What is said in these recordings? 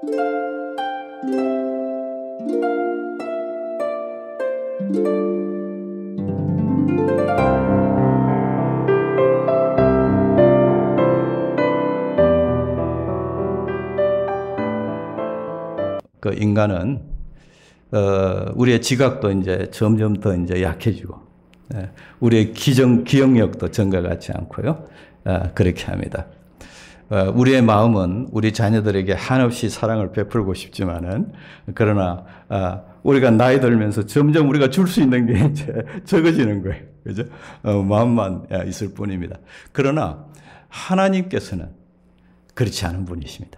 그 인간은 우리의 지각도 이제 점점 더 이제 약해지고, 우리의 기억력도 전과 같지 않고요. 그렇게 합니다. 우리의 마음은 우리 자녀들에게 한없이 사랑을 베풀고 싶지만은, 그러나 우리가 나이 들면서 점점 우리가 줄 수 있는 게 이제 적어지는 거예요. 그죠? 마음만 있을 뿐입니다. 그러나 하나님께서는 그렇지 않은 분이십니다.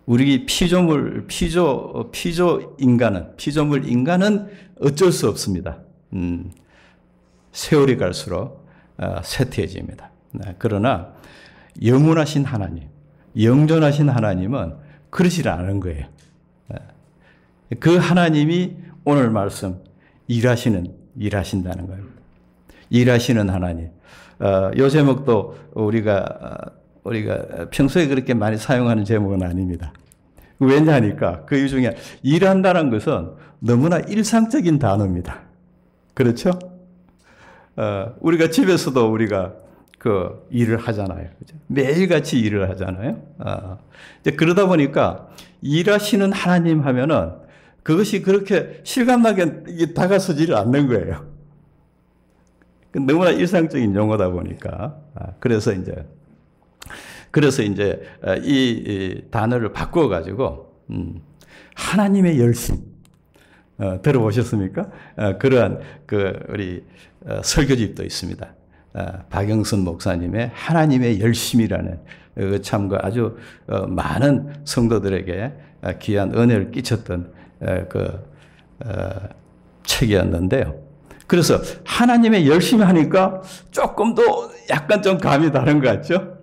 우리 피조물 인간은 어쩔 수 없습니다. 세월이 갈수록 쇠퇴해집니다. 그러나 영원하신 하나님, 영존하신 하나님은 그러지 않은 거예요. 그 하나님이 오늘 말씀 일하신다는 겁니다. 일하시는 하나님. 요 제목도 우리가 평소에 그렇게 많이 사용하는 제목은 아닙니다. 왜냐하니까 그 중에 일한다는 것은 너무나 일상적인 단어입니다. 그렇죠? 우리가 집에서도 우리가 그 일을 하잖아요. 그죠? 매일같이 일을 하잖아요. 이제 그러다 보니까 일하시는 하나님 하면은 그것이 그렇게 실감나게 다가서지를 않는 거예요. 너무나 일상적인 용어다 보니까. 그래서 이제 이 단어를 바꿔 가지고 하나님의 열심 들어보셨습니까? 그러한 우리 설교집도 있습니다. 박영선 목사님의 하나님의 열심이라는 참 아주 많은 성도들에게 귀한 은혜를 끼쳤던 책이었는데요. 그래서 하나님의 열심히 하니까 조금 더 약간 좀 감이 다른 것 같죠?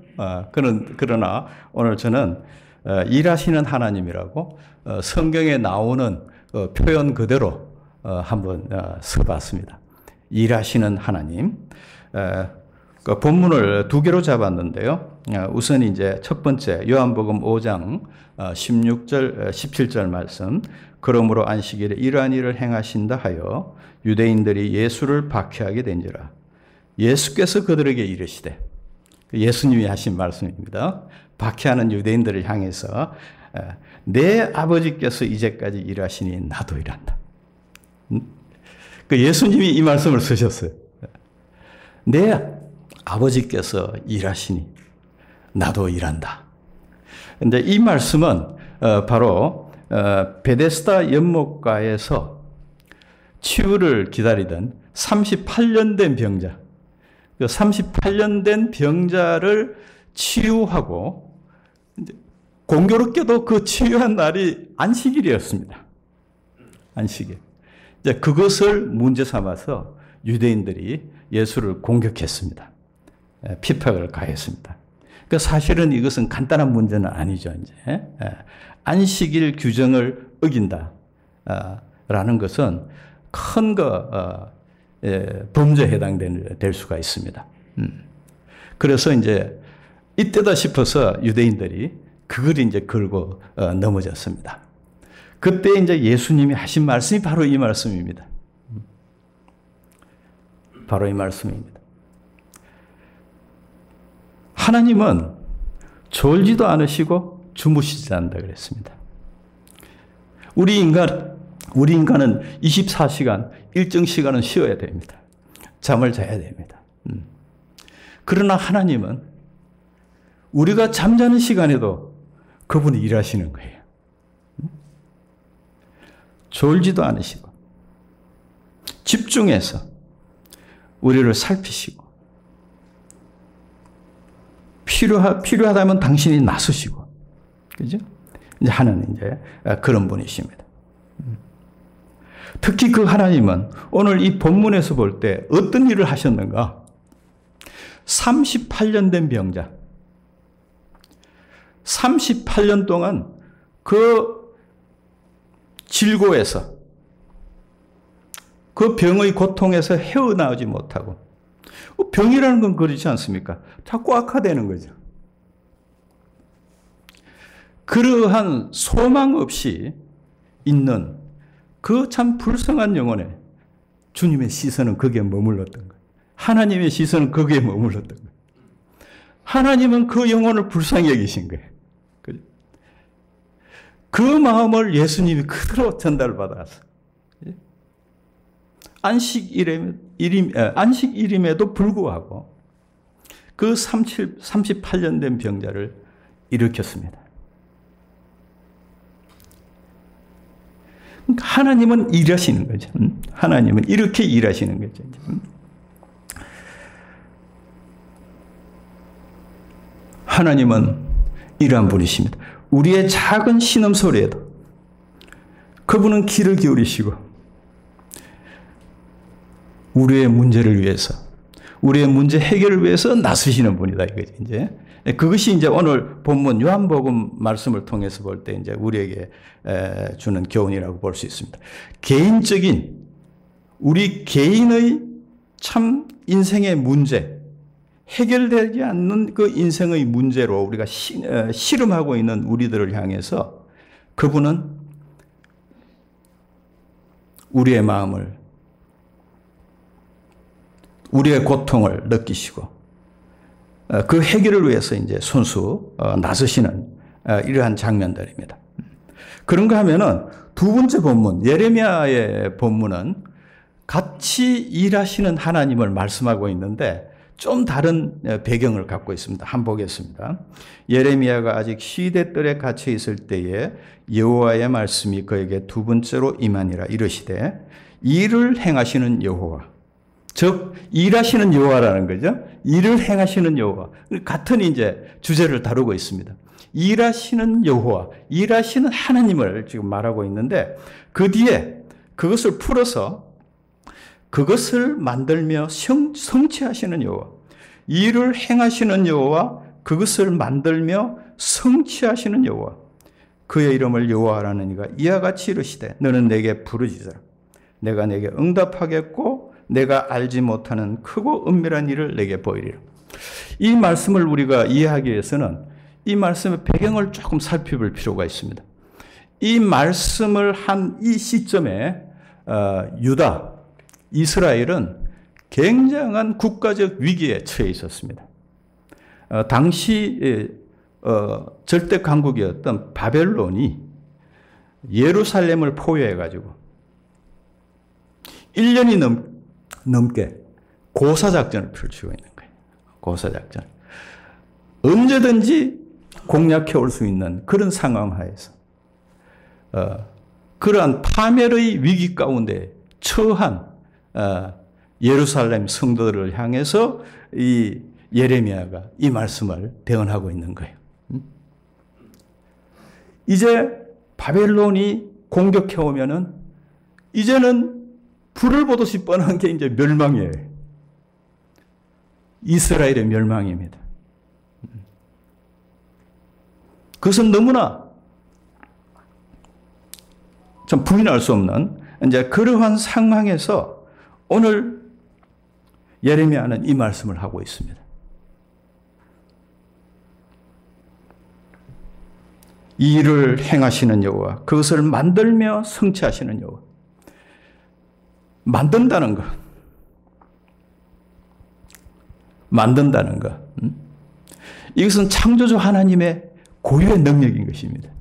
그러나 오늘 저는 일하시는 하나님이라고 성경에 나오는 표현 그대로 한번 써봤습니다. 일하시는 하나님. 그 본문을 두 개로 잡았는데요. 우선 이제 첫 번째 요한복음 5장 16절, 17절 말씀. 그러므로 안식일에 이러한 일을 행하신다 하여 유대인들이 예수를 박해하게 된지라. 예수께서 그들에게 이르시되, 예수님이 하신 말씀입니다. 박해하는 유대인들을 향해서 내 아버지께서 이제까지 일하시니 나도 일한다. 그 예수님이 이 말씀을 쓰셨어요. 내 아버지께서 일하시니 나도 일한다. 근데 이 말씀은 바로 베데스다 연못가에서 치유를 기다리던 38년 된 병자, 그 38년 된 병자를 치유하고 공교롭게도 그 치유한 날이 안식일이었습니다. 안식일. 이제 그것을 문제 삼아서 유대인들이 예수를 공격했습니다. 핍박을 가했습니다. 그 사실은 이것은 간단한 문제는 아니죠. 이제 안식일 규정을 어긴다 라는 것은 큰 범죄에 해당될 수가 있습니다. 그래서 이제 이때다 싶어서 유대인들이 그걸 이제 걸고 넘어졌습니다. 그때 이제 예수님이 하신 말씀이 바로 이 말씀입니다. 바로 이 말씀입니다. 하나님은 졸지도 않으시고 주무시지 않는다 그랬습니다. 우리 인간은 24시간, 일정 시간은 쉬어야 됩니다. 잠을 자야 됩니다. 그러나 하나님은 우리가 잠자는 시간에도 그분이 일하시는 거예요. 졸지도 않으시고 집중해서 우리를 살피시고 필요하다면 당신이 나서시고, 그죠? 이제 하는 그런 분이십니다. 특히 그 하나님은 오늘 이 본문에서 볼 때 어떤 일을 하셨는가? 38년 된 병자, 38년 동안 그 질고에서, 그 병의 고통에서 헤어나오지 못하고, 병이라는 건 그렇지 않습니까? 자꾸 악화되는 거죠. 그러한 소망 없이 있는 그 참 불쌍한 영혼에 주님의 시선은 거기에 머물렀던 거예요. 하나님의 시선은 거기에 머물렀던 거예요. 하나님은 그 영혼을 불쌍히 여기신 거예요. 그 마음을 예수님이 그대로 전달받아서 안식일임에도 불구하고 그 38년 된 병자를 일으켰습니다. 하나님은 일하시는 거죠. 하나님은 이렇게 일하시는 거죠. 하나님은 이러한 분이십니다. 우리의 작은 신음소리에도 그분은 귀를 기울이시고 우리의 문제를 위해서, 우리의 문제 해결을 위해서 나서시는 분이다 이거죠. 이제 그것이 이제 오늘 본문 요한복음 말씀을 통해서 볼 때 이제 우리에게 주는 교훈이라고 볼 수 있습니다. 개인적인 우리 개인의 참 인생의 문제, 해결되지 않는 그 인생의 문제로 우리가 씨름하고 있는 우리들을 향해서 그분은 우리의 마음을, 우리의 고통을 느끼시고 그 해결을 위해서 이제 손수 나서시는 이러한 장면들입니다. 그런가 하면은 두 번째 본문, 예레미야의 본문은 같이 일하시는 하나님을 말씀하고 있는데 좀 다른 배경을 갖고 있습니다. 한번 보겠습니다. 예레미야가 아직 시대뜰에 갇혀 있을 때에 여호와의 말씀이 그에게 두 번째로 임하니라 이르시되 일을 행하시는 여호와, 즉 일하시는 여호와라는 거죠. 일을 행하시는 여호와, 같은 이제 주제를 다루고 있습니다. 일하시는 여호와, 일하시는 하나님을 지금 말하고 있는데 그 뒤에 그것을 풀어서 그것을 만들며 성취하시는 여호와, 일을 행하시는 여호와, 그것을 만들며 성취하시는 여호와, 그의 이름을 여호와라는 이가 이와 같이 이르시되 너는 내게 부르짖으라. 내가 내게 응답하겠고 내가 알지 못하는 크고 은밀한 일을 내게 보이리라. 이 말씀을 우리가 이해하기 위해서는 이 말씀의 배경을 조금 살펴볼 필요가 있습니다. 이 말씀을 한 이 시점에 유다, 이스라엘은 굉장한 국가적 위기에 처해 있었습니다. 당시 절대 강국이었던 바벨론이 예루살렘을 포위해가지고 1년이 넘게 고사작전을 펼치고 있는 거예요. 고사작전. 언제든지 공략해 올 수 있는 그런 상황 하에서 그러한 파멸의 위기 가운데 처한 예루살렘 성도들을 향해서 이 예레미야가 이 말씀을 대언하고 있는 거예요. 이제 바벨론이 공격해 오면은 이제는 불을 보듯이 뻔한 게 이제 멸망이에요. 이스라엘의 멸망입니다. 그것은 너무나 좀 부인할 수 없는 이제 그러한 상황에서 오늘 예레미야는 이 말씀을 하고 있습니다. 이 일을 행하시는 여호와, 그것을 만들며 성취하시는 여호와. 만든다는 것, 만든다는 것, 이것은 창조주 하나님의 고유의 능력인 것입니다.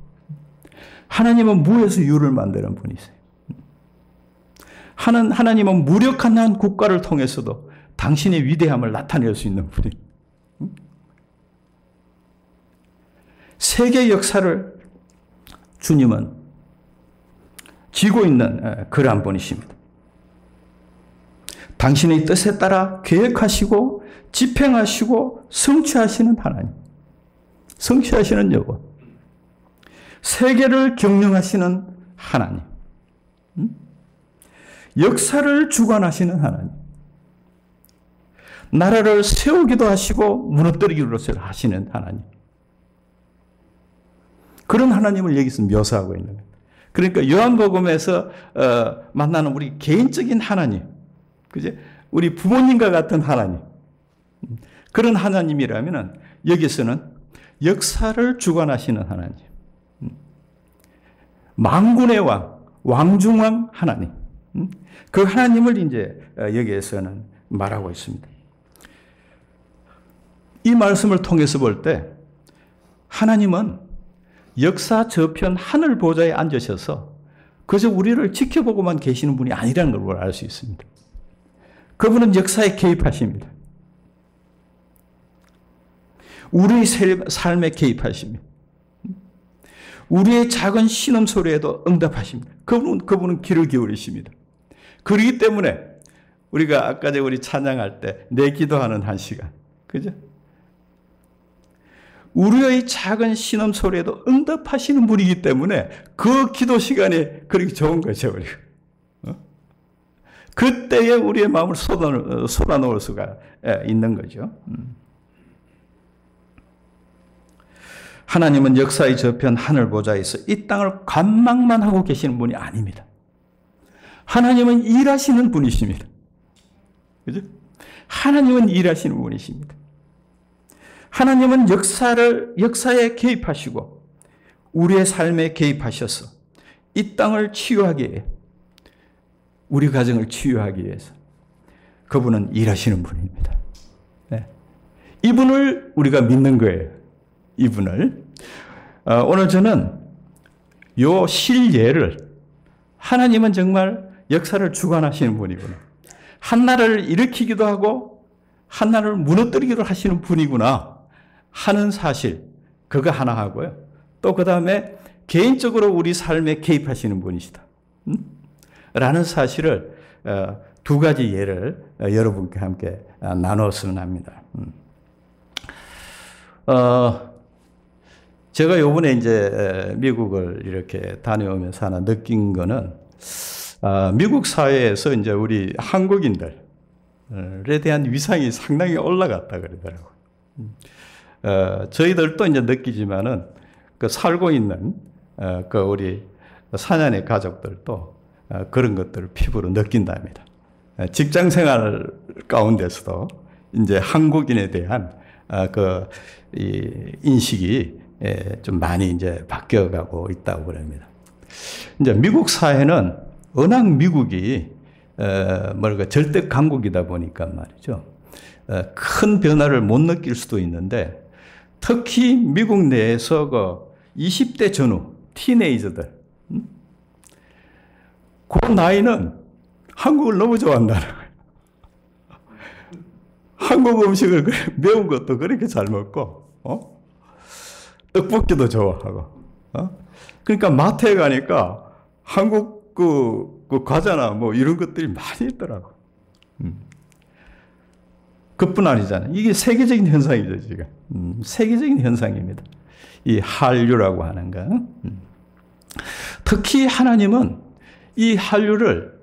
하나님은 무에서 유를 만드는 분이세요. 하나님은 무력한 한 국가를 통해서도 당신의 위대함을 나타낼 수 있는 분이에요. 세계 역사를 주님은 쥐고 있는 그러한 분이십니다. 당신의 뜻에 따라 계획하시고 집행하시고 성취하시는 하나님, 성취하시는 여호와, 세계를 경영하시는 하나님, 역사를 주관하시는 하나님, 나라를 세우기도 하시고 무너뜨리기도 하시는 하나님, 그런 하나님을 여기서 묘사하고 있는 거예요. 그러니까 요한복음에서 만나는 우리 개인적인 하나님, 그제 우리 부모님과 같은 하나님, 그런 하나님이라면 여기서는 역사를 주관하시는 하나님, 만군의 왕, 왕중왕 하나님. 그 하나님을 이제 여기에서는 말하고 있습니다. 이 말씀을 통해서 볼 때 하나님은 역사 저편 하늘 보좌에 앉으셔서 그저 우리를 지켜보고만 계시는 분이 아니라는 걸 알 수 있습니다. 그분은 역사에 개입하십니다. 우리의 삶에 개입하십니다. 우리의 작은 신음소리에도 응답하십니다. 그분은 귀를 기울이십니다. 그렇기 때문에 우리가 아까 우리 찬양할 때 내 기도하는 한 시간, 그죠? 우리의 작은 신음소리에도 응답하시는 분이기 때문에 그 기도 시간이 그렇게 좋은 거죠, 우리가. 그때에 우리의 마음을 쏟아놓을 수가 있는 거죠. 하나님은 역사의 저편 하늘 보좌에서 이 땅을 관망만 하고 계시는 분이 아닙니다. 하나님은 일하시는 분이십니다. 그죠? 하나님은 일하시는 분이십니다. 하나님은 역사에 개입하시고 우리의 삶에 개입하셔서 이 땅을 치유하기 위해, 우리 가정을 치유하기 위해서 그분은 일하시는 분입니다. 네. 이분을 우리가 믿는 거예요. 이분을. 오늘 저는 요 실예를, 하나님은 정말 역사를 주관하시는 분이구나, 한나라를 일으키기도 하고 한나라를 무너뜨리기도 하시는 분이구나 하는 사실, 그거 하나 하고요. 또 그 다음에 개인적으로 우리 삶에 개입하시는 분이시다 라는 사실을 두 가지 예를 여러분께 함께 나눴으면 합니다. 제가 요번에 이제 미국을 이렇게 다녀오면서 하나 느낀 거는, 미국 사회에서 이제 우리 한국인들에 대한 위상이 상당히 올라갔다 그러더라고요. 저희들도 이제 느끼지만은 그 살고 있는 그 우리 사년의 가족들도 그런 것들을 피부로 느낀답니다. 직장 생활 가운데서도 이제 한국인에 대한 그 인식이 좀 많이 이제 바뀌어가고 있다고 그럽니다. 이제 미국 사회는 워낙 미국이 절대 강국이다 보니까 말이죠. 큰 변화를 못 느낄 수도 있는데, 특히 미국 내에서 그 20대 전후 티네이저들, 그 나이는 한국을 너무 좋아한다는 거예요. 한국 음식을 매운 것도 그렇게 잘 먹고, 떡볶이도 좋아하고, 그러니까 마트에 가니까 한국 그 과자나 뭐 이런 것들이 많이 있더라고. 그뿐 아니잖아요. 이게 세계적인 현상이죠, 지금. 세계적인 현상입니다. 이 한류라고 하는 거. 특히 하나님은 이 한류를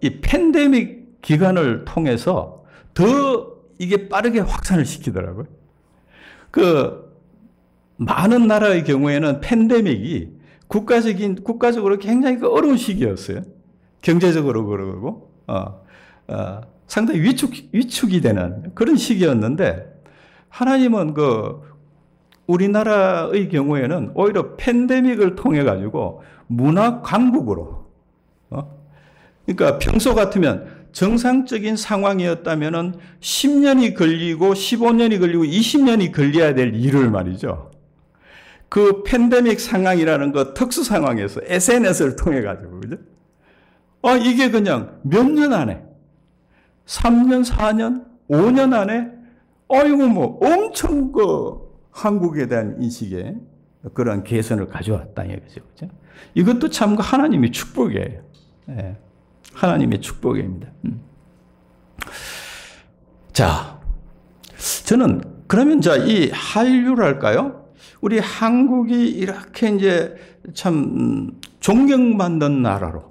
이 팬데믹 기간을 통해서 더 이게 빠르게 확산을 시키더라고요. 그 많은 나라의 경우에는 팬데믹이 국가적으로 굉장히 어려운 시기였어요. 경제적으로 그러고 상당히 위축이 되는 그런 시기였는데, 하나님은 그 우리나라의 경우에는 오히려 팬데믹을 통해 가지고 문화 강국으로, 그러니까 평소 같으면 정상적인 상황이었다면은 10년이 걸리고 15년이 걸리고 20년이 걸려야 될 일을 말이죠. 그 팬데믹 상황이라는 그 특수 상황에서 SNS를 통해 가지고, 그죠? 이게 그냥 몇 년 안에, 3년, 4년, 5년 안에, 이거 뭐 엄청 그 한국에 대한 인식에 그런 개선을 가져왔다 이거죠. 그죠? 이것도 참 하나님의 축복이에요. 네. 하나님의 축복입니다. 자, 저는 그러면 이 한류랄까요? 우리 한국이 이렇게 이제 참 존경받는 나라로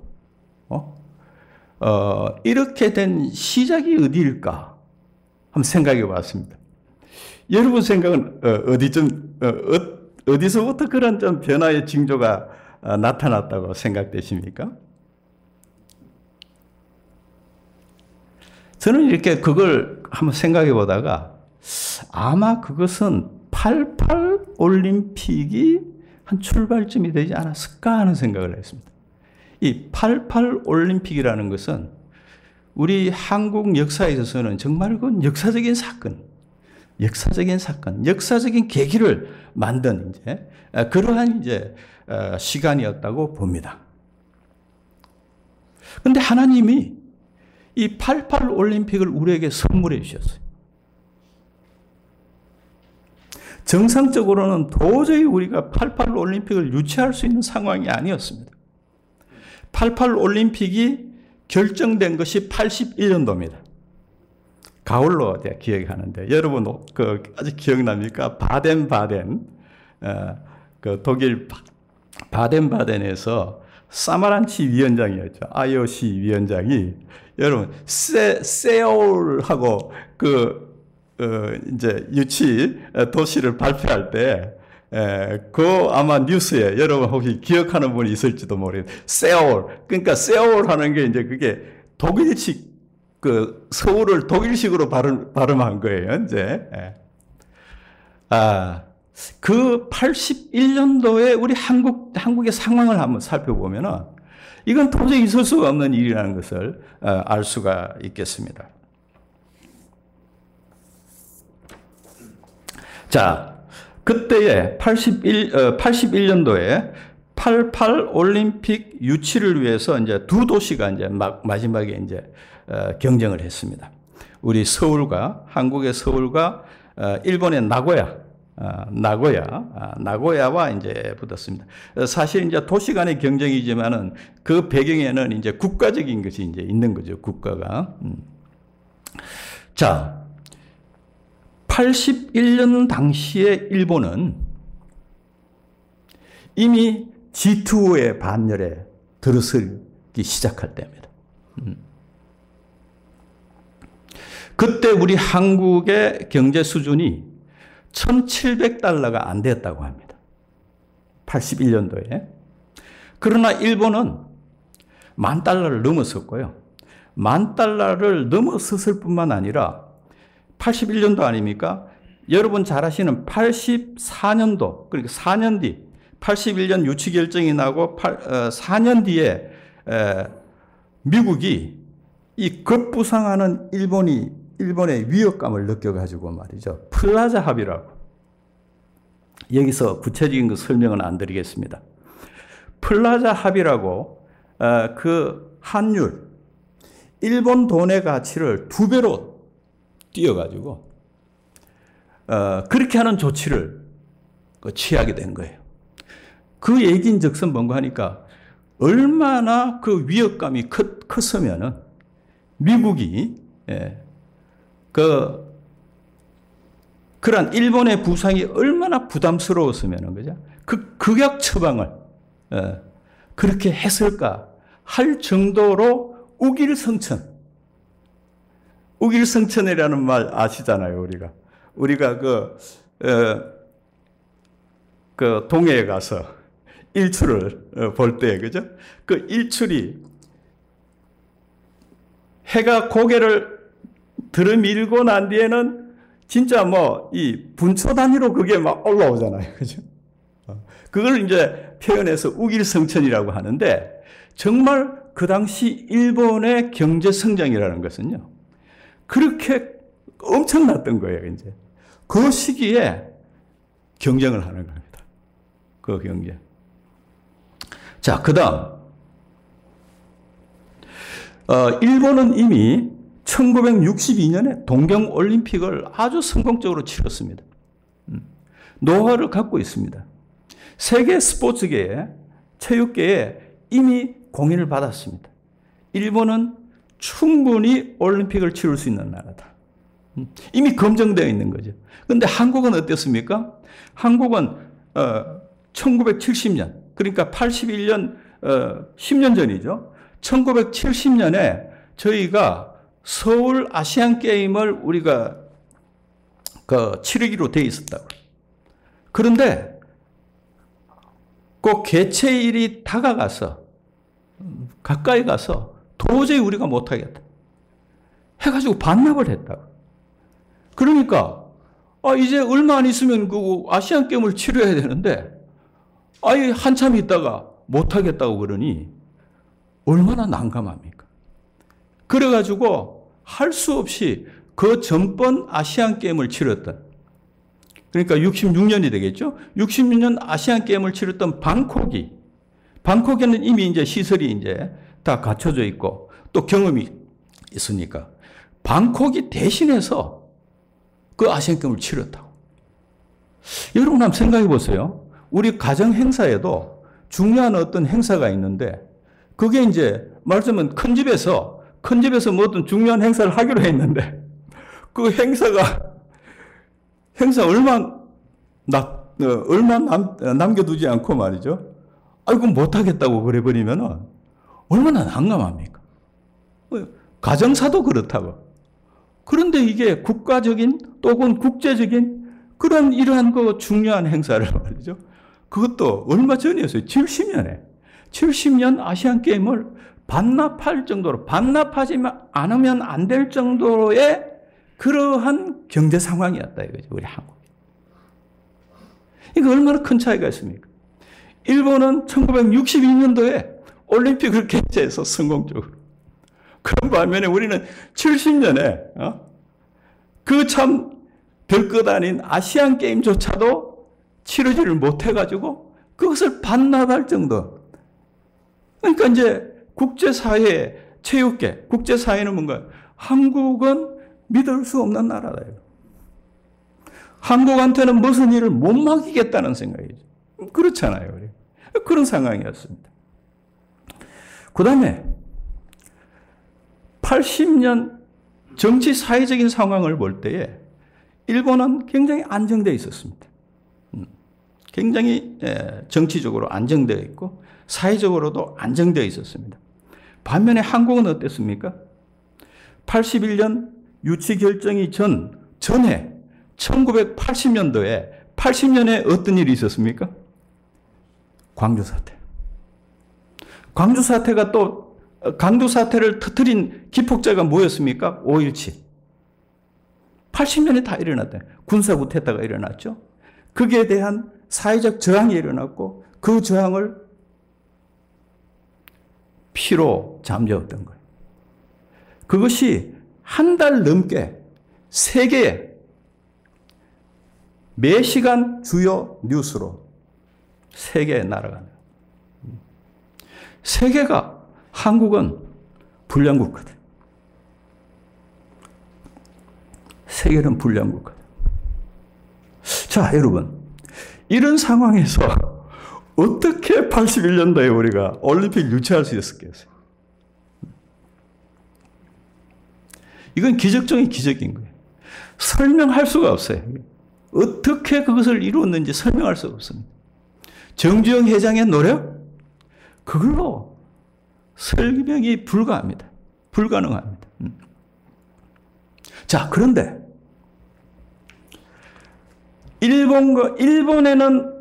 이렇게 된 시작이 어디일까 한번 생각해 봤습니다. 여러분 생각은 어디서부터 그런 좀 변화의 징조가 나타났다고 생각되십니까? 저는 이렇게 그걸 한번 생각해 보다가 아마 그것은 88 올림픽이 한 출발점이 되지 않았을까 하는 생각을 했습니다. 이 88 올림픽이라는 것은 우리 한국 역사에 있어서는 정말 그 역사적인 사건, 역사적인 계기를 만든 이제 그러한 이제 시간이었다고 봅니다. 그런데 하나님이 이 88 올림픽을 우리에게 선물해 주셨어요. 정상적으로는 도저히 우리가 88 올림픽을 유치할 수 있는 상황이 아니었습니다. 88 올림픽이 결정된 것이 81년도입니다. 가을로 제가 기억하는데 여러분 아직 기억납니까? 그 독일 바덴바덴에서 사마란치 위원장이었죠. IOC 위원장이 여러분 세울하고 이제 유치 도시를 발표할 때 아마 뉴스에 여러분 혹시 기억하는 분이 있을지도 모르겠어요. 그러니까 세울 하는 게 이제 그게 독일식 서울을 독일식으로 발음한 거예요, 이제. 그 81년도에 우리 한국의 상황을 한번 살펴보면은 이건 도저히 있을 수가 없는 일이라는 것을 알 수가 있겠습니다. 자, 그때에 81년도에 88 올림픽 유치를 위해서 이제 두 도시가 이제 마지막에 이제 경쟁을 했습니다. 우리 한국의 서울과 일본의 나고야와 이제 붙었습니다. 사실 이제 도시 간의 경쟁이지만은 그 배경에는 이제 국가적인 것이 이제 있는 거죠, 국가가. 자, 81년 당시에 일본은 이미 G2의 반열에 들어서기 시작할 때입니다. 그때 우리 한국의 경제 수준이 1,700달러가 안 됐다고 합니다. 81년도에. 그러나 일본은 10,000달러를 넘었었고요. 10,000달러를 넘었을 뿐만 아니라 81년도 아닙니까? 여러분 잘 아시는 84년도, 그러니까 4년 뒤, 81년 유치 결정이 나고 4년 뒤에 미국이 이 급부상하는 일본의 위협감을 느껴가지고 말이죠. 플라자 합의라고. 여기서 구체적인 그 설명은 안 드리겠습니다. 플라자 합의라고 그 환율, 일본 돈의 가치를 2배로 띄어가지고 그렇게 하는 조치를 취하게 된 거예요. 그 얘기인즉슨 뭔가 하니까 얼마나 그 위협감이 컸으면은 미국이 그런 일본의 부상이 얼마나 부담스러웠으면은 그죠? 그 극약 처방을 그렇게 했을까 할 정도로 우길성천이라는 말 아시잖아요, 우리가 그 동해에 가서 일출을 볼 때, 그죠? 그 일출이 해가 고개를 들이밀고 난 뒤에는 진짜 이 분초 단위로 그게 막 올라오잖아요, 그죠? 그걸 이제 표현해서 우길성천이라고 하는데, 정말 그 당시 일본의 경제 성장이라는 것은요, 그렇게 엄청났던 거예요, 이제. 그 시기에 경쟁을 하는 겁니다. 그 경쟁. 자, 그 다음. 일본은 이미 1962년에 동경올림픽을 아주 성공적으로 치렀습니다. 노하우를 갖고 있습니다. 세계 스포츠계에, 체육계에 이미 공인을 받았습니다. 일본은 충분히 올림픽을 치를 수 있는 나라다. 이미 검증되어 있는 거죠. 그런데 한국은 어땠습니까? 한국은 1970년, 그러니까 81년, 10년 전이죠. 1970년에 저희가 서울 아시안 게임을 우리가 치르기로 되어 있었다고. 그런데 그 개최일이 다가가서 가까이 가서 도저히 우리가 못하겠다 해가지고 반납을 했다고. 그러니까 이제 얼마 안 있으면 그 아시안 게임을 치러야 되는데 아예 한참 있다가 못하겠다고 그러니 얼마나 난감합니까? 그래가지고 할 수 없이 그 전번 아시안게임을 치렀던, 그러니까 66년이 되겠죠? 66년 아시안게임을 치렀던 방콕에는 이미 이제 시설이 이제 다 갖춰져 있고 또 경험이 있으니까 방콕이 대신해서 그 아시안게임을 치렀다고. 여러분 한번 생각해 보세요. 우리 가정 행사에도 중요한 어떤 행사가 있는데 그게 이제 말하자면 큰 집에서 뭐 어떤 중요한 행사를 하기로 했는데 그 행사 얼마 남겨두지 않고 말이죠. 아이고 못하겠다고 그래버리면 얼마나 난감합니까? 가정사도 그렇다고. 그런데 이게 국가적인 또는 국제적인 그런 이러한 그 중요한 행사를 말이죠. 그것도 얼마 전이었어요. 70년 아시안게임을 반납할 정도로, 반납하지 않으면 안 될 정도의 그러한 경제 상황이었다 이거죠. 우리 한국이. 이거 얼마나 큰 차이가 있습니까? 일본은 1962년도에 올림픽을 개최해서 성공적으로. 그런 반면에 우리는 70년에 그 참 별것 아닌 아시안게임조차도 치르지를 못해가지고 그것을 반납할 정도. 그러니까 이제 국제사회, 체육계, 국제사회는 뭔가 한국은 믿을 수 없는 나라다. 한국한테는 무슨 일을 못 맡기겠다는 생각이죠. 그렇잖아요. 그런 상황이었습니다. 그 다음에 80년 정치 사회적인 상황을 볼 때에 일본은 굉장히 안정되어 있었습니다. 굉장히 정치적으로 안정되어 있고 사회적으로도 안정되어 있었습니다. 반면에 한국은 어땠습니까? 81년 유치 결정이 전에 1980년도에 80년에 어떤 일이 있었습니까? 광주 사태. 광주 사태가 또 강도 사태를 터뜨린 기폭제가 뭐였습니까? 5.17. 80년에 다 일어났다. 군사 구태타가 일어났죠. 거기에 대한 사회적 저항이 일어났고 그 저항을 피로 잠재웠던 거예요. 그것이 한 달 넘게 세계에 매시간 주요 뉴스로 세계에 날아가는 거예요. 세계가 한국은 불량국가다. 세계는 불량국가다. 자, 여러분. 이런 상황에서 어떻게 81년도에 우리가 올림픽 유치할 수 있었겠어요? 이건 기적 중의 기적인 거예요. 설명할 수가 없어요. 어떻게 그것을 이루었는지 설명할 수가 없습니다. 정주영 회장의 노력? 그걸로 설명이 불가합니다. 불가능합니다. 자, 그런데 일본에는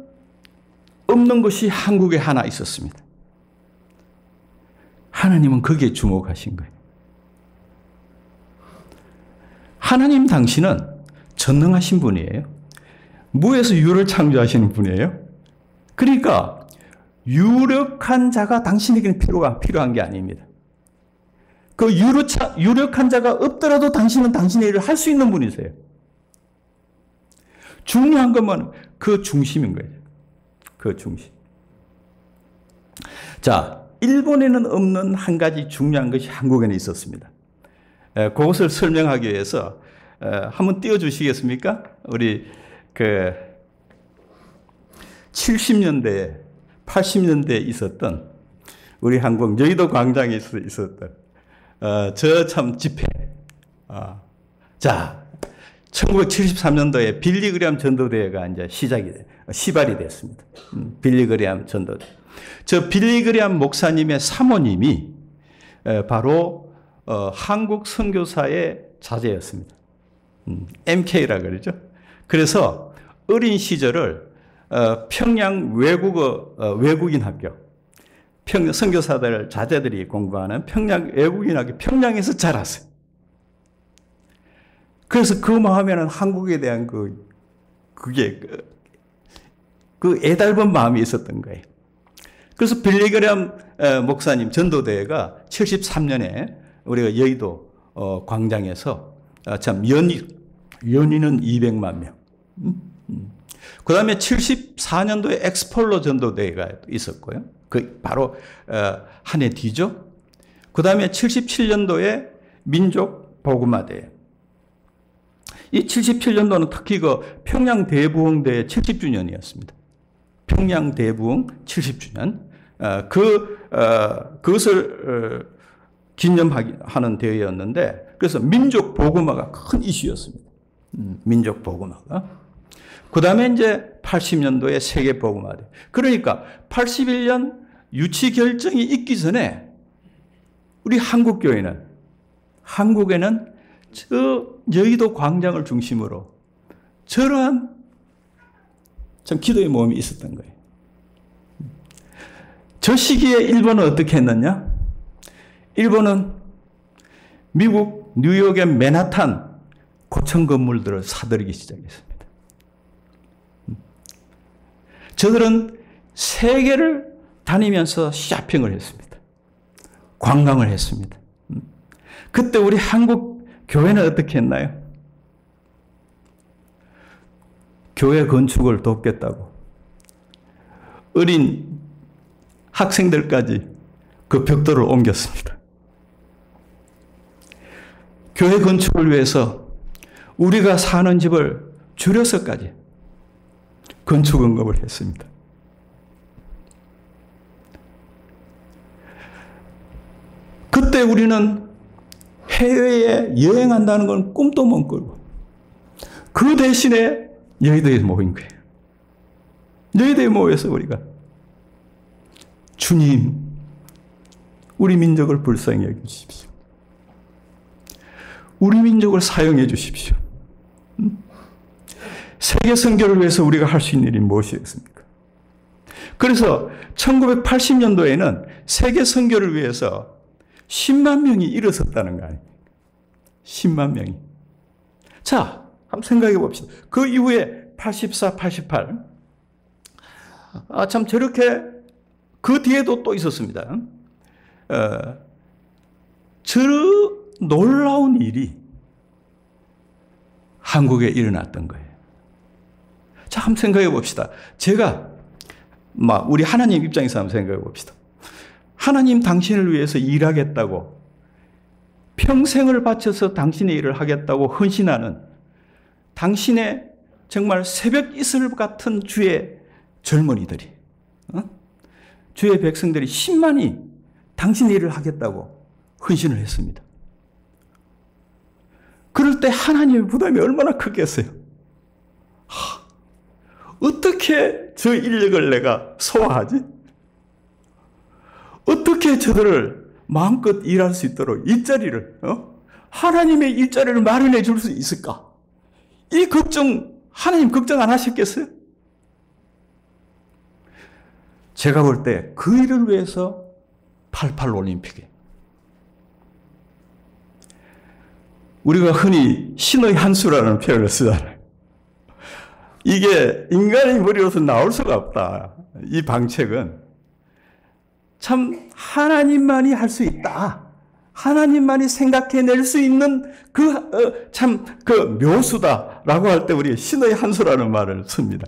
없는 것이 한국에 하나 있었습니다. 하나님은 거기에 주목하신 거예요. 하나님 당신은 전능하신 분이에요. 무에서 유를 창조하시는 분이에요. 그러니까 유력한 자가 당신에게는 필요한 게 아닙니다. 그 유력한 자가 없더라도 당신은 당신의 일을 할 수 있는 분이세요. 중요한 것만 그 중심인 거예요. 그 중심. 자, 일본에는 없는 한 가지 중요한 것이 한국에는 있었습니다. 그것을 설명하기 위해서 한번 띄워주시겠습니까? 우리 70년대, 80년대에 있었던 우리 한국 여의도 광장에 있었던 저 참 집회. 자, 1973년도에 빌리그리암 전도대회가 이제 시발이 됐습니다. 빌리그리암 전도대. 저 빌리그리암 목사님의 사모님이 바로 한국 선교사의 자제였습니다. MK라 그러죠. 그래서 어린 시절을 평양 외국인 학교, 선교사들 자제들이 공부하는 평양 외국인 학교, 평양에서 자랐어요. 그래서 그 마음에는 한국에 대한 그게 그 애달픈 마음이 있었던 거예요. 그래서 빌리그램 목사님 전도대회가 73년에 우리가 여의도 광장에서 참 연인은 200만 명. 그 다음에 74년도에 엑스폴로 전도대회가 있었고요. 그 바로 한 해 뒤죠. 그 다음에 77년도에 민족 복음화대회. 이 77년도는 특히 그 평양 대부흥대회 70주년이었습니다. 평양 대부흥 70주년. 그것을 기념하는 대회였는데, 그래서 민족 복음화가 큰 이슈였습니다. 민족 복음화가. 그 다음에 이제 80년도에 세계 복음화대. 그러니까 81년 유치 결정이 있기 전에 우리 한국에는 저 여의도 광장을 중심으로 저러한 참 기도의 모험이 있었던 거예요. 저 시기에 일본은 어떻게 했느냐? 일본은 미국 뉴욕의 맨하탄 고층 건물들을 사들이기 시작했습니다. 저들은 세계를 다니면서 쇼핑을 했습니다. 관광을 했습니다. 그때 우리 한국 교회는 어떻게 했나요? 교회 건축을 돕겠다고 어린 학생들까지 그 벽돌을 옮겼습니다. 교회 건축을 위해서 우리가 사는 집을 줄여서까지 건축 언급을 했습니다. 그때 우리는 해외에 여행한다는 건 꿈도 못 꾸고 그 대신에 여의도에 모인 거예요. 여의도에 모여서 우리가 주님, 우리 민족을 불쌍히 여기십시오. 우리 민족을 사용해 주십시오. 세계 선교를 위해서 우리가 할 수 있는 일이 무엇이겠습니까? 그래서 1980년도에는 세계 선교를 위해서 10만 명이 일어섰다는 거 아닙니까? 10만 명이. 자, 한번 생각해 봅시다. 그 이후에 84, 88. 참 저렇게 그 뒤에도 또 있었습니다. 저 놀라운 일이 한국에 일어났던 거예요. 자, 한번 생각해 봅시다. 제가 우리 하나님 입장에서 한번 생각해 봅시다. 하나님 당신을 위해서 일하겠다고 평생을 바쳐서 당신의 일을 하겠다고 헌신하는 당신의 정말 새벽 이슬 같은 주의 젊은이들이, 주의 백성들이 10만이 당신의 일을 하겠다고 헌신을 했습니다. 그럴 때 하나님의 부담이 얼마나 크겠어요? 어떻게 저 인력을 내가 소화하지? 어떻게 저들을 마음껏 일할 수 있도록 일자리를, 하나님의 일자리를 마련해 줄 수 있을까? 이 걱정, 하나님 걱정 안 하셨겠어요? 제가 볼 때 그 일을 위해서 88 올림픽에 우리가 흔히 신의 한 수라는 표현을 쓰잖아요. 이게 인간의 머리로서 나올 수가 없다. 이 방책은 참 하나님만이 할 수 있다. 하나님만이 생각해낼 수 있는 그 묘수다라고 할 때 우리 신의 한 수라는 말을 씁니다.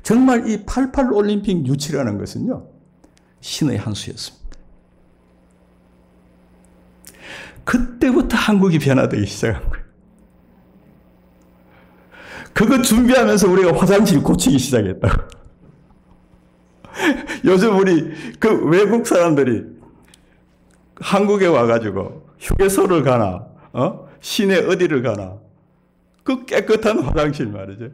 정말 이 88 올림픽 유치라는 것은요, 신의 한 수였습니다. 그때부터 한국이 변화되기 시작한 거예요. 그거 준비하면서 우리가 화장실 고치기 시작했다고. 요즘 우리 그 외국 사람들이 한국에 와가지고 휴게소를 가나, 시내 어디를 가나, 그 깨끗한 화장실 말이죠.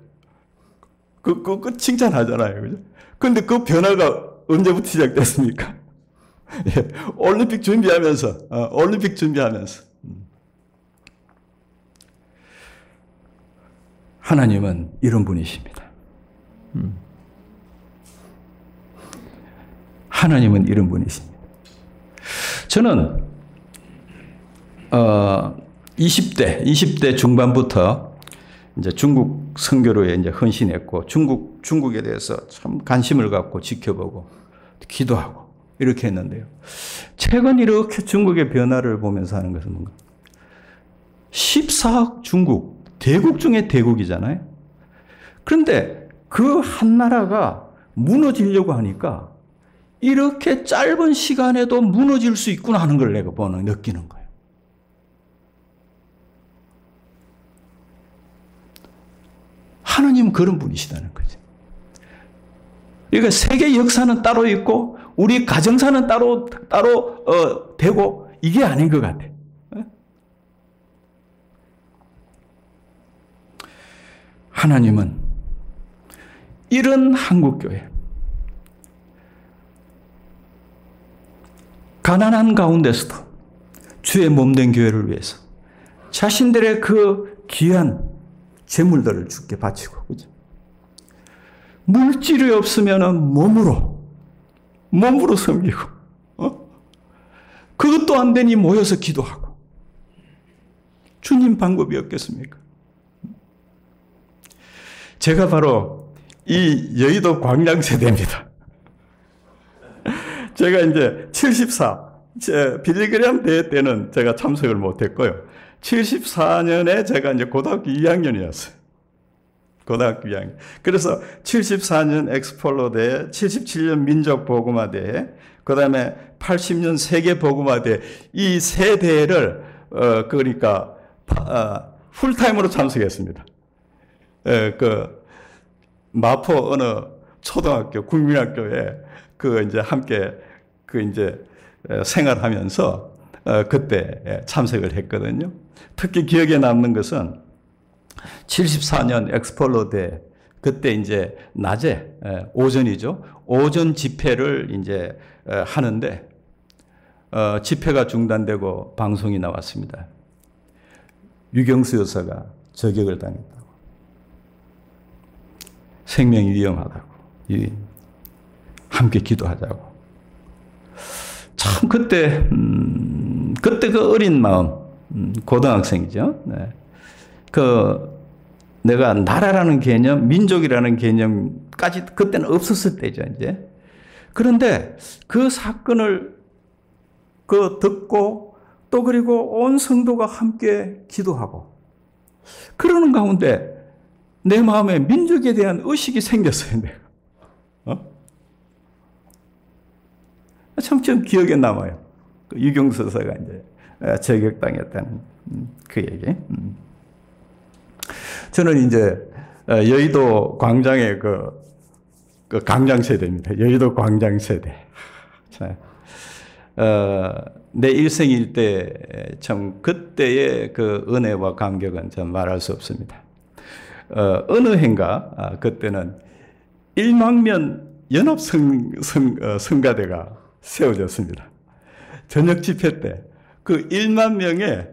그 칭찬하잖아요. 그죠? 근데 그 변화가 언제부터 시작됐습니까? 예, 올림픽 준비하면서. 하나님은 이런 분이십니다. 하나님은 이런 분이십니다. 저는 20대 중반부터 이제 중국 선교로에 이제 헌신했고 중국에 대해서 참 관심을 갖고 지켜보고 기도하고 이렇게 했는데요. 최근 이렇게 중국의 변화를 보면서 하는 것은 뭔가 14억 중국, 대국 중에 대국이잖아요. 그런데 그 한 나라가 무너지려고 하니까 이렇게 짧은 시간에도 무너질 수 있구나 하는 걸 내가 느끼는 거예요. 하나님은 그런 분이시다는 거죠. 그러니까 세계 역사는 따로 있고 우리 가정사는 따로 되고 이게 아닌 것 같아요. 하나님은 이런 한국교회, 가난한 가운데서도 주의 몸된 교회를 위해서 자신들의 그 귀한 재물들을 주께 바치고, 그죠? 물질이 없으면 몸으로 섬기고, 그것도 안 되니 모여서 기도하고. 주님 방법이 없겠습니까? 제가 바로 이 여의도 광장 세대입니다. 제가 이제 74, 빌리그램 대회 때는 제가 참석을 못했고요. 74년에 제가 이제 고등학교 2학년이었어요. 고등학교 2학년. 그래서 74년 엑스폴로 대회, 77년 민족보고마 대회, 그 다음에 80년 세계보고마 대회, 이 세 대회를, 그러니까, 풀타임으로 참석했습니다. 마포 어느 초등학교, 국민학교에 이제 함께 이제 생활하면서 그때 참석을 했거든요. 특히 기억에 남는 것은 74년 엑스폴로 대 그때 이제 낮에 오전이죠. 오전 집회를 이제 하는데 집회가 중단되고 방송이 나왔습니다. 유경수 여사가 저격을 당했다고. 생명이 위험하다고. 함께 기도하자고. 참 그때 그 어린 마음, 고등학생이죠. 네. 내가 나라라는 개념, 민족이라는 개념까지 그때는 없었을 때죠, 이제. 그런데 그 사건을 듣고 또 그리고 온 성도가 함께 기도하고 그러는 가운데 내 마음에 민족에 대한 의식이 생겼어요, 내가. 참 기억에 남아요. 유경수 여사가 이제 저격당했다는 그 얘기. 저는 이제 여의도 광장의 그 광장 세대입니다. 여의도 광장 세대. 내 일생일 때 참 그때의 그 은혜와 감격은 참 말할 수 없습니다. 어느 해인가 그때는 1만면 연합 성가대가 세워졌습니다. 저녁 집회 때 그 1만 명의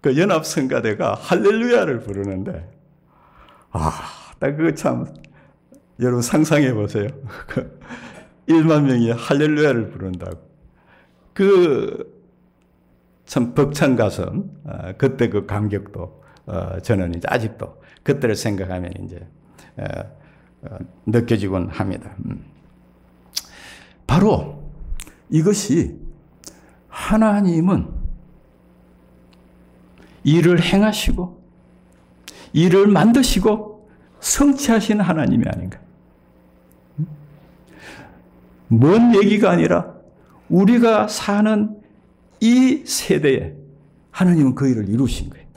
그 연합 성가대가 할렐루야를 부르는데 딱 그거 참 여러분 상상해 보세요. 1만 명이 할렐루야를 부른다고. 참 벅찬 가슴, 그때 그 감격도 저는 이제 아직도 그때를 생각하면 이제 느껴지곤 합니다. 바로 이것이 하나님은 일을 행하시고 일을 만드시고 성취하시는 하나님이 아닌가. 먼 얘기가 아니라 우리가 사는 이 세대에 하나님은 그 일을 이루신 거예요.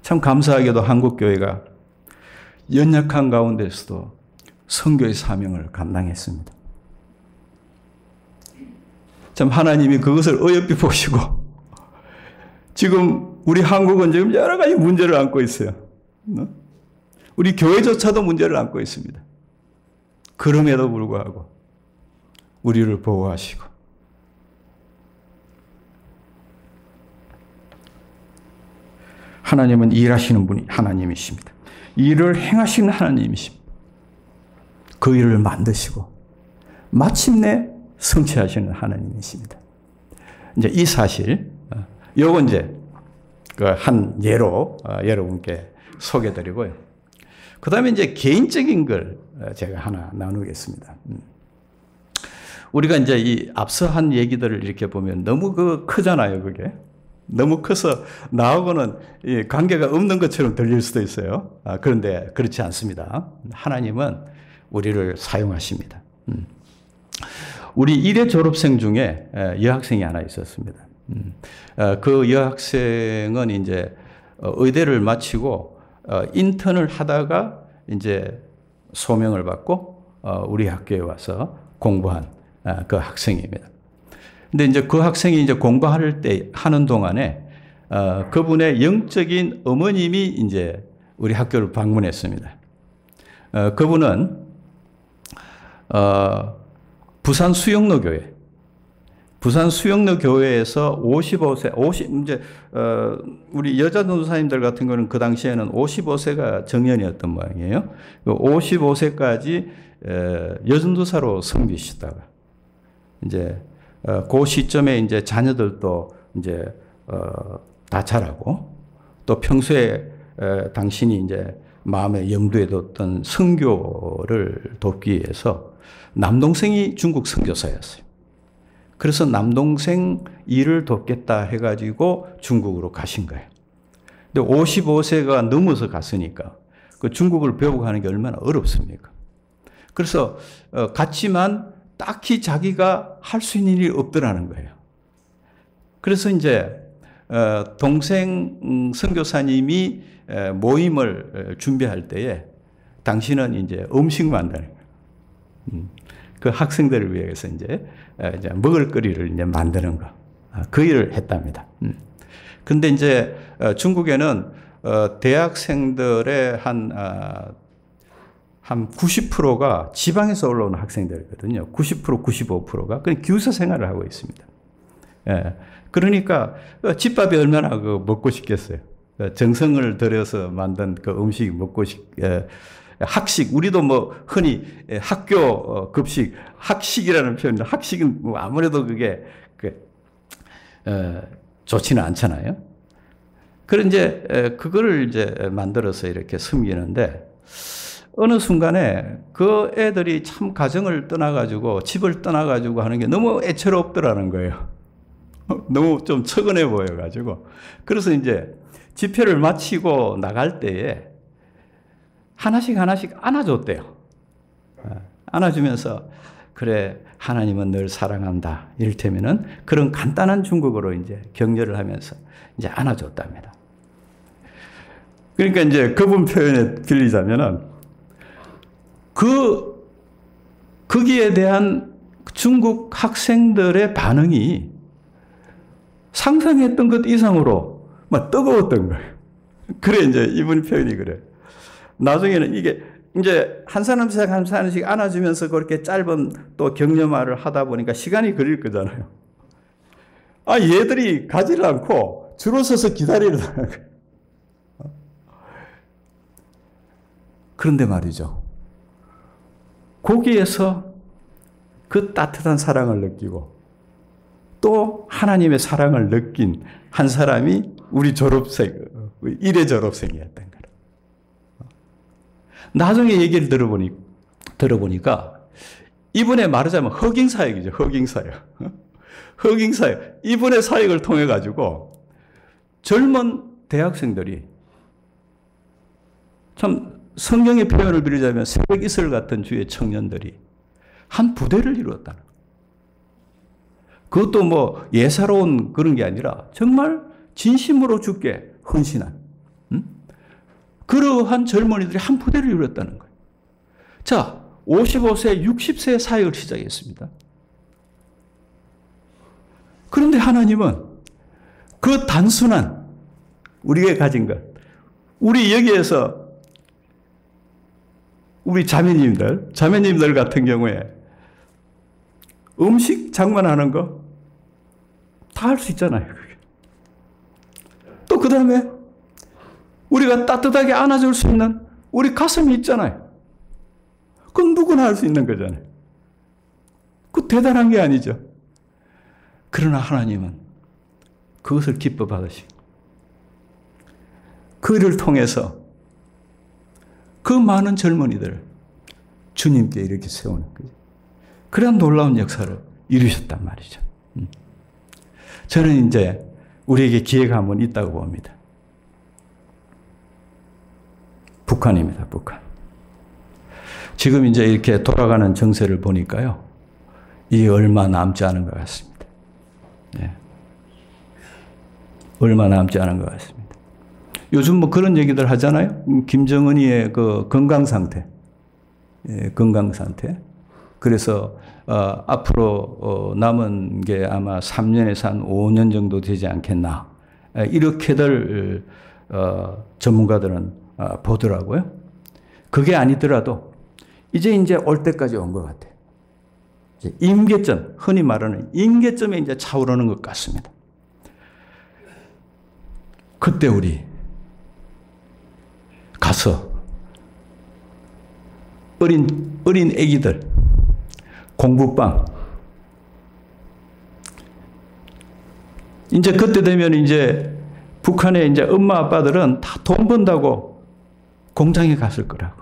참 감사하게도 한국교회가 연약한 가운데서도 선교의 사명을 감당했습니다. 참 하나님이 그것을 어여삐 보시고 지금 우리 한국은 지금 여러 가지 문제를 안고 있어요. 우리 교회조차도 문제를 안고 있습니다. 그럼에도 불구하고 우리를 보호하시고 하나님은 일하시는 분이 하나님이십니다. 일을 행하시는 하나님이십니다. 그 일을 만드시고 마침내 성취하시는 하나님이십니다. 이제 이 사실, 요거 이제 그 한 예로 여러분께 소개드리고요. 그 다음에 이제 개인적인 걸 제가 하나 나누겠습니다. 우리가 이제 이 앞서 한 얘기들을 이렇게 보면 너무 크잖아요, 그게. 너무 커서 나하고는 관계가 없는 것처럼 들릴 수도 있어요. 그런데 그렇지 않습니다. 하나님은 우리를 사용하십니다. 우리 일회 졸업생 중에 여학생이 하나 있었습니다. 그 여학생은 이제 의대를 마치고 인턴을 하다가 이제 소명을 받고 우리 학교에 와서 공부한 그 학생입니다. 근데 이제 그 학생이 이제 공부할 때 하는 동안에 그분의 영적인 어머님이 이제 우리 학교를 방문했습니다. 그분은 부산 수영로 교회에서 55세, 이제 우리 여자 전도사님들 같은 거는 그 당시에는 55세가 정년이었던 모양이에요. 55세까지 여전도사로 섬기시다가 이제 그 시점에 이제 자녀들도 이제 다 자라고 또 평소에 당신이 이제 마음에 염두에 뒀던 선교를 돕기 위해서 남동생이 중국 선교사였어요. 그래서 남동생 일을 돕겠다 해가지고 중국으로 가신 거예요. 근데 55세가 넘어서 갔으니까 그 중국을 배우고 하는 게 얼마나 어렵습니까? 그래서 갔지만 딱히 자기가 할 수 있는 일이 없더라는 거예요. 그래서 이제 동생 선교사님이 모임을 준비할 때에 당신은 이제 음식 만드는 거예요. 그 학생들을 위해서 이제 먹을거리를 이제 만드는 거. 그 일을 했답니다. 근데 이제 중국에는 대학생들의 한 90%가 지방에서 올라오는 학생들이거든요. 90%, 95%가. 그냥 기숙사 생활을 하고 있습니다. 예. 그러니까 집밥이 얼마나 먹고 싶겠어요. 정성을 들여서 만든 그 음식이 먹고 학식, 우리도 뭐 흔히 학교 급식, 학식이라는 표현인데 학식은 뭐 아무래도 그게 좋지는 않잖아요. 그런 이제 그거를 이제 만들어서 이렇게 섬기는데 어느 순간에 그 애들이 참 가정을 떠나가지고 집을 떠나가지고 하는 게 너무 애처롭더라는 거예요. 너무 좀 처근해 보여가지고. 그래서 이제 집회를 마치고 나갈 때에 하나씩 안아줬대요. 안아주면서 그래 하나님은 늘 사랑한다. 이를테면은 그런 간단한 중국어로 이제 격려를 하면서 이제 안아줬답니다. 그러니까 이제 그분 표현에 빌리자면은 거기에 대한 중국 학생들의 반응이 상상했던 것 이상으로 막 뜨거웠던 거예요. 그래 이제 이분 표현이 그래. 나중에는 이게 이제 한 사람씩 한 사람씩 안아주면서 그렇게 짧은 또 격려말을 하다 보니까 시간이 걸릴 거잖아요. 얘들이 가지를 않고 줄을 서서 기다리려는 거예요. 그런데 말이죠. 거기에서 그 따뜻한 사랑을 느끼고 또 하나님의 사랑을 느낀 한 사람이 우리 졸업생, 일회 졸업생이었던 거예요. 나중에 얘기를 들어보니까 이분의 말하자면 흑인사역이죠. 흑인사역. 흑인사역. 이분의 사역을 통해 가지고 젊은 대학생들이 참 성경의 표현을 빌리자면 새벽 이슬 같은 주의 청년들이 한 부대를 이루었다는 거예요. 그것도 뭐 예사로운 그런 게 아니라 정말 진심으로 주께 헌신한 그러한 젊은이들이 한 부대를 이루었다는 거예요. 자, 55세, 60세 사역을 시작했습니다. 그런데 하나님은 그 단순한 우리가 가진 것, 우리 여기에서 우리 자매님들 같은 경우에 음식 장만하는 거 다 할 수 있잖아요. 또 그 다음에 우리가 따뜻하게 안아줄 수 있는 우리 가슴이 있잖아요. 그건 누구나 할 수 있는 거잖아요. 그 대단한 게 아니죠. 그러나 하나님은 그것을 기뻐 받으시고 그를 통해서 그 많은 젊은이들 주님께 이렇게 세우는 거죠. 그런 놀라운 역사를 이루셨단 말이죠. 저는 이제 우리에게 기회가 한번 있다고 봅니다. 북한입니다, 북한. 지금 이제 이렇게 돌아가는 정세를 보니까요, 이 얼마 남지 않은 것 같습니다. 네. 얼마 남지 않은 것 같습니다. 요즘 뭐 그런 얘기들 하잖아요. 김정은이의 그 건강 상태, 건강 상태. 그래서 앞으로 남은 게 아마 3년에서 한 5년 정도 되지 않겠나. 이렇게들 전문가들은 보더라고요. 그게 아니더라도 이제 올 때까지 온 것 같아요. 임계점, 흔히 말하는 임계점에 이제 차오르는 것 같습니다. 그때 우리 가서 어린 애기들 공부방 이제 그때 되면 이제 북한의 이제 엄마 아빠들은 다 돈 번다고 공장에 갔을 거라고.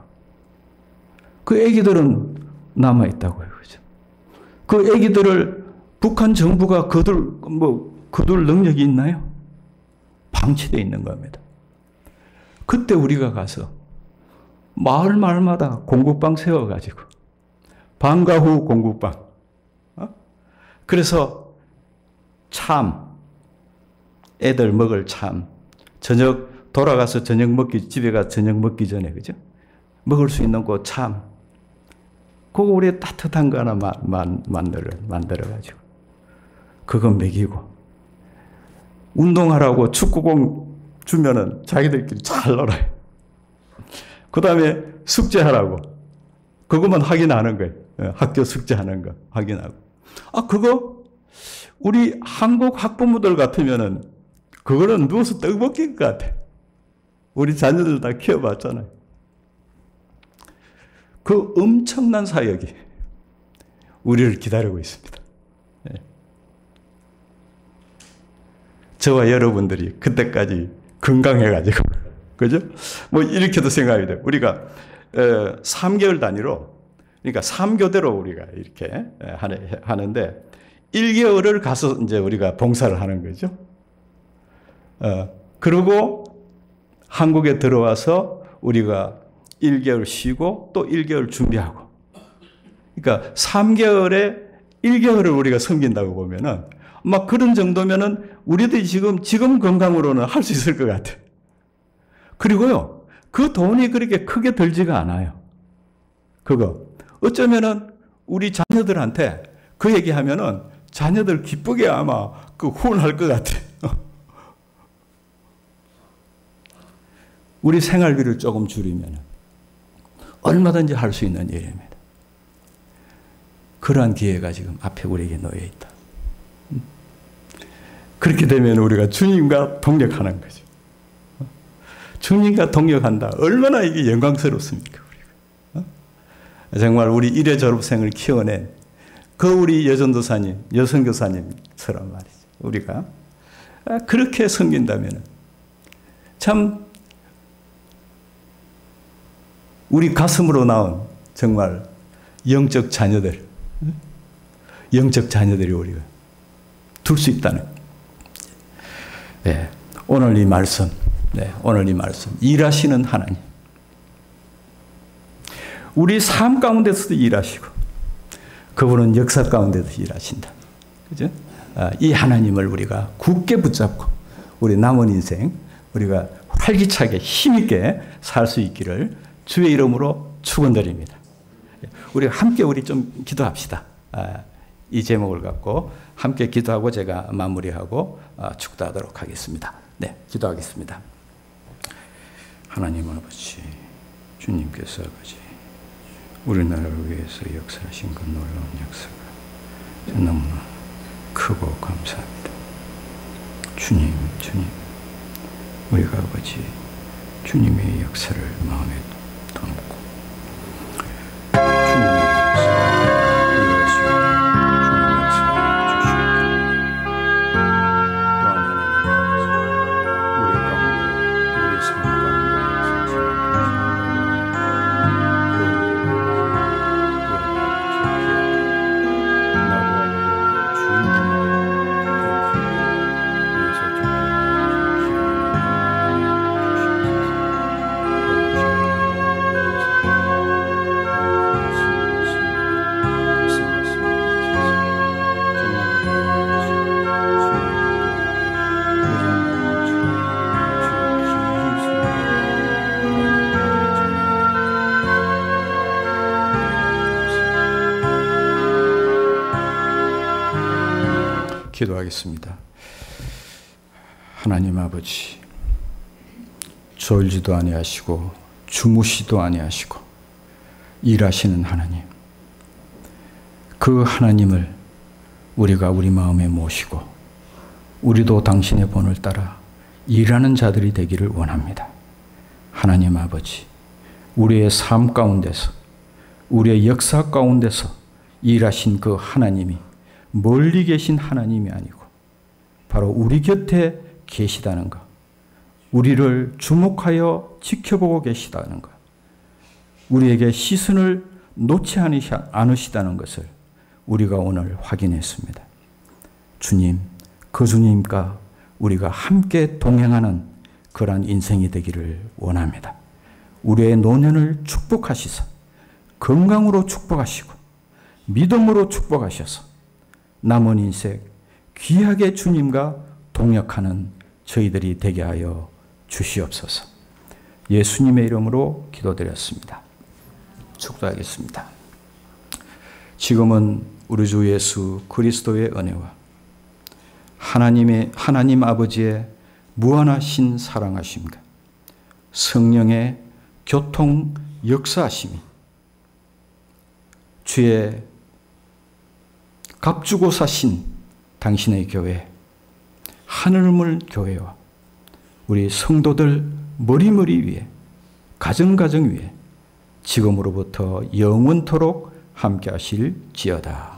그 애기들은 남아 있다고요, 그죠? 그 애기들을 북한 정부가 거둘 능력이 있나요? 방치되어 있는 겁니다. 그때 우리가 가서 마을마다 공부방 세워가지고 방과 후 공부방. 그래서 참, 애들 먹을 참, 저녁 돌아가서 저녁 먹기, 집에 가서 저녁 먹기 전에, 그죠? 먹을 수 있는 거 참. 그거 우리 따뜻한 거 하나 만들어가지고. 그거 먹이고. 운동하라고 축구공 주면은 자기들끼리 잘 놀아요. 그 다음에 숙제하라고. 그것만 확인하는 거예요. 학교 숙제하는 거 확인하고. 그거 우리 한국 학부모들 같으면은 그거는 누워서 떡볶이일 것 같아. 우리 자녀들 다 키워봤잖아요. 그 엄청난 사역이 우리를 기다리고 있습니다. 저와 여러분들이 그때까지 건강해가지고, 그죠? 뭐, 이렇게도 생각이 돼요. 우리가, 3개월 단위로, 그러니까 3교대로 우리가 이렇게 하는데, 1개월을 가서 이제 우리가 봉사를 하는 거죠. 그리고 한국에 들어와서 우리가 1개월 쉬고 또 1개월 준비하고. 그러니까 3개월에 1개월을 우리가 섬긴다고 보면은 막 그런 정도면은 우리들이 지금 건강으로는 할 수 있을 것 같아. 그리고요, 그 돈이 그렇게 크게 들지가 않아요. 그거. 어쩌면은 우리 자녀들한테 그 얘기하면은 자녀들 기쁘게 아마 그 후원할 것 같아. 우리 생활비를 조금 줄이면 얼마든지 할 수 있는 일입니다. 그러한 기회가 지금 앞에 우리에게 놓여 있다. 그렇게 되면 우리가 주님과 동력하는 거죠. 주님과 동력한다. 얼마나 이게 영광스럽습니까, 우리가. 정말 우리 1회 졸업생을 키워낸 그 우리 여전도사님, 여선교사님처럼 말이죠. 우리가 그렇게 섬긴다면 참 우리 가슴으로 나온 정말 영적 자녀들이 우리가 둘 수 있다는. 네, 오늘 이 말씀, 일하시는 하나님. 우리 삶 가운데서도 일하시고, 그분은 역사 가운데서 일하신다. 그죠? 이 하나님을 우리가 굳게 붙잡고, 우리 남은 인생, 우리가 활기차게, 힘있게 살 수 있기를 주의 이름으로 축원드립니다. 우리 함께 좀 기도합시다. 이 제목을 갖고 함께 기도하고 제가 마무리하고 축도하도록 하겠습니다. 네, 기도하겠습니다. 하나님 아버지, 주님께서 아버지, 우리나라를 위해서 역사하신 그 놀라운 역사가 너무나 크고 감사합니다. 주님, 우리가 아버지 주님의 역사를 마음에 담고 주님의 역사를 이루어주시고 또 하나님 우리 가운데 우리 삶 기도하겠습니다. 하나님 아버지, 졸지도 아니하시고 주무시도 아니하시고 일하시는 하나님, 그 하나님을 우리가 우리 마음에 모시고 우리도 당신의 본을 따라 일하는 자들이 되기를 원합니다. 하나님 아버지, 우리의 삶 가운데서, 우리의 역사 가운데서 일하신 그 하나님이 멀리 계신 하나님이 아니고 바로 우리 곁에 계시다는 것, 우리를 주목하여 지켜보고 계시다는 것, 우리에게 시선을 놓지 않으시다는 것을 우리가 오늘 확인했습니다. 주님, 그 주님과 우리가 함께 동행하는 그러한 인생이 되기를 원합니다. 우리의 노년을 축복하시사 건강으로 축복하시고 믿음으로 축복하셔서 남은 인생 귀하게 주님과 동역하는 저희들이 되게 하여 주시옵소서. 예수님의 이름으로 기도드렸습니다. 축도하겠습니다. 지금은 우리 주 예수 그리스도의 은혜와 하나님 아버지의 무한하신 사랑하심과 성령의 교통 역사하심이 주의 값주고 사신 당신의 교회, 하늘물 교회와 우리 성도들 머리머리 위에, 가정가정 위에 지금으로부터 영원토록 함께 하실지어다.